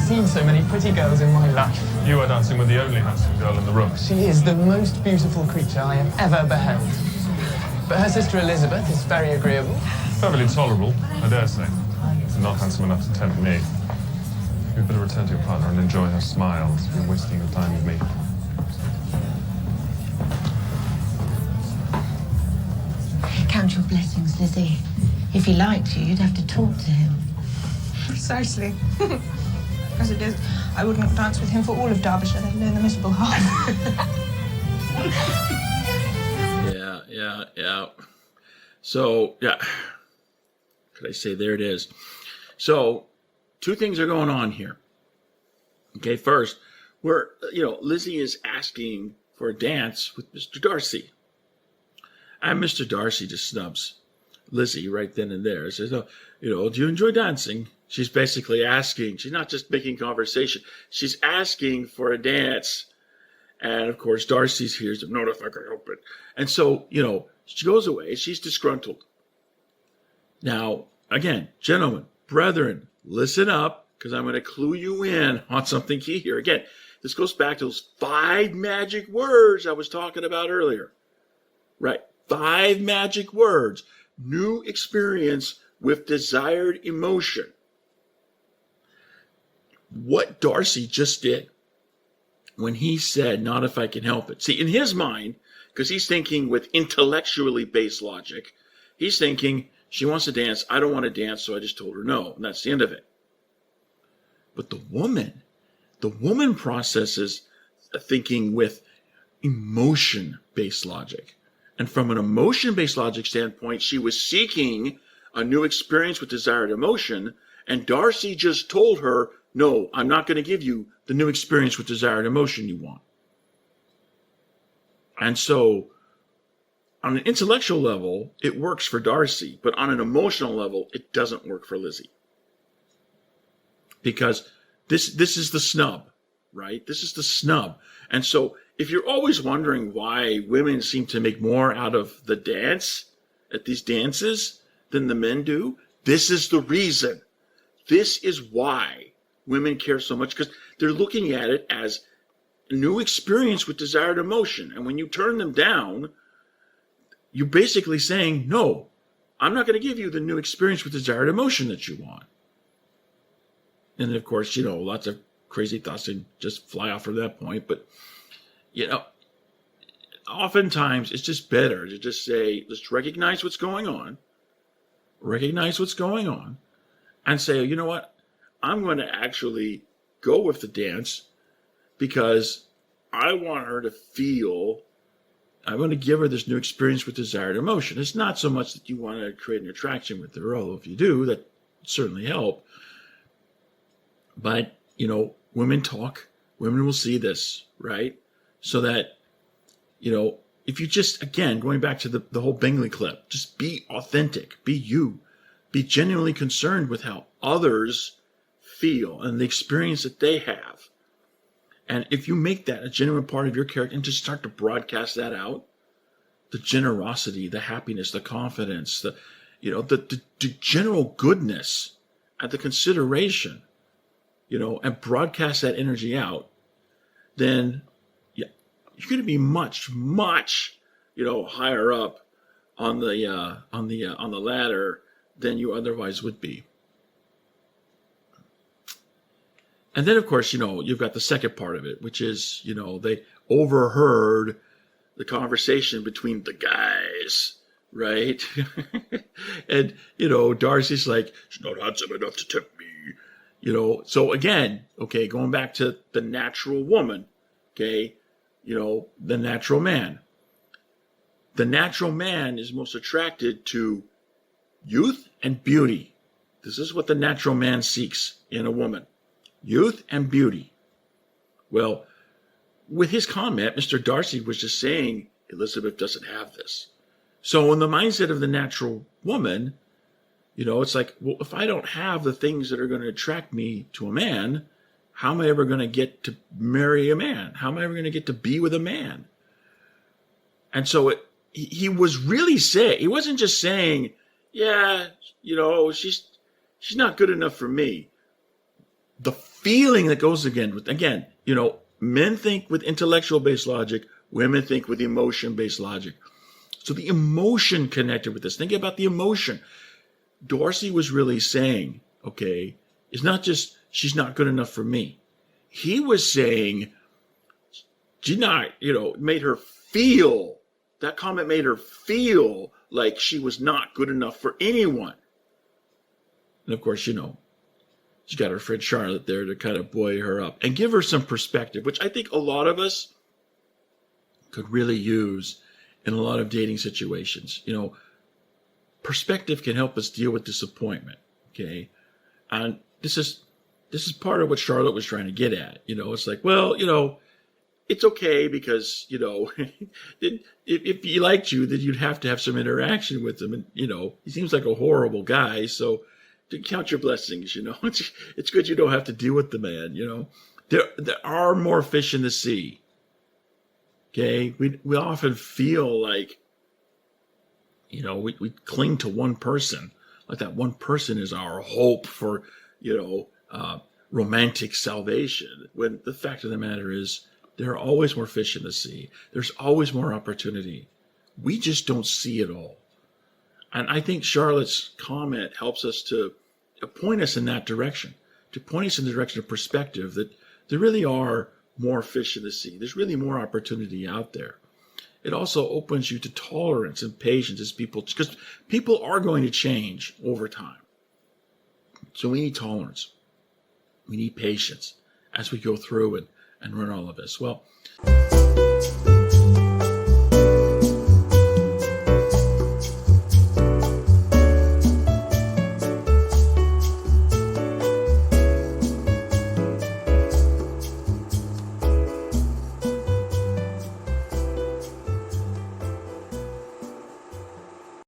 seen so many pretty girls in my life. You are dancing with the only handsome girl in the room. She is the most beautiful creature I have ever beheld. But her sister Elizabeth is very agreeable. Perfectly tolerable, I dare say. Not handsome enough to tempt me. You'd better return to your partner and enjoy her smiles. You're wasting your time with me. Count your blessings, Lizzie. If he liked you, you'd have to talk to him. Precisely. As it is, I wouldn't dance with him for all of Derbyshire, let alone the miserable half. Yeah. So, yeah. Could I say, there it is. So, two things are going on here. Okay, first, Lizzie is asking for a dance with Mr. Darcy. And Mr. Darcy just snubs Lizzie right then and there. Says, do you enjoy dancing? She's basically asking. She's not just making conversation. She's asking for a dance. And, of course, Darcy's here. Says, not if I can help it. And so, she goes away. She's disgruntled. Now, again, gentlemen, brethren, listen up, because I'm going to clue you in on something key here. Again, this goes back to those 5 magic words I was talking about earlier. Right. 5 magic words. New experience with desired emotion. What Darcy just did when he said, not if I can help it. See, in his mind, because he's thinking with intellectually based logic, he's thinking, she wants to dance, I don't want to dance, so I just told her no, and that's the end of it. But the woman processes thinking with emotion-based logic. And from an emotion-based logic standpoint, she was seeking a new experience with desired emotion, and Darcy just told her, no, I'm not going to give you the new experience with desired emotion you want. And so, on an intellectual level, it works for Darcy, but on an emotional level, it doesn't work for Lizzie. Because this is the snub, right? This is the snub. And so, if you're always wondering why women seem to make more out of the dance, at these dances, than the men do, this is the reason. This is why women care so much, because they're looking at it as a new experience with desired emotion. And when you turn them down, you're basically saying, no, I'm not going to give you the new experience with desired emotion that you want. And of course, lots of crazy thoughts and just fly off from that point. But, oftentimes it's just better to just say, let's recognize what's going on, and say, you know what? I'm going to actually go with the dance because I want her to feel, I'm going to give her this new experience with desired emotion. It's not so much that you want to create an attraction with her, although if you do, that would certainly help. But, women talk, women will see this, right? So that, if you just, again, going back to the whole Bingley clip, just be authentic, be you, be genuinely concerned with how others feel and the experience that they have. And if you make that a genuine part of your character and just start to broadcast that out, the generosity, the happiness, the confidence, the general goodness and the consideration, and broadcast that energy out, then you're going to be much, much, higher up on the ladder than you otherwise would be. And then, of course, you've got the second part of it, which is, they overheard the conversation between the guys, right? And, Darcy's like, she's not handsome enough to tempt me, So again, okay, going back to the natural woman, okay, the natural man. The natural man is most attracted to youth and beauty. This is what the natural man seeks in a woman. Youth and beauty. Well, with his comment, Mr. Darcy was just saying Elizabeth doesn't have this. So in the mindset of the natural woman, it's like, well, if I don't have the things that are going to attract me to a man, how am I ever going to get to marry a man? How am I ever going to get to be with a man? And so he was really saying, he wasn't just saying, yeah, she's not good enough for me. the feeling that goes again, you know, men think with intellectual-based logic, women think with emotion-based logic. So the emotion connected with this. Think about the emotion. Dorsey was really saying, okay, it's not just she's not good enough for me. He was saying, she's not, you know, made her feel, that comment made her feel like she was not good enough for anyone. And of course, you know, she's got her friend Charlotte there to kind of buoy her up and give her some perspective, which I think a lot of us could really use in a lot of dating situations. You know, perspective can help us deal with disappointment. Okay. And this is part of what Charlotte was trying to get at. You know, it's like, well, you know, it's okay because, you know, if he liked you, then you'd have to have some interaction with him. And, you know, he seems like a horrible guy. So count your blessings, you know. It's good you don't have to deal with the man, you know. There are more fish in the sea. Okay? We often feel like, you know, we cling to one person. Like that one person is our hope for, you know, romantic salvation. When the fact of the matter is, there are always more fish in the sea. There's always more opportunity. We just don't see it all. And I think Charlotte's comment helps us to point us in that direction, to point us in the direction of perspective that there really are more fish in the sea. There's really more opportunity out there. It also opens you to tolerance and patience as people, because people are going to change over time. So we need tolerance. We need patience as we go through and run all of this. Well,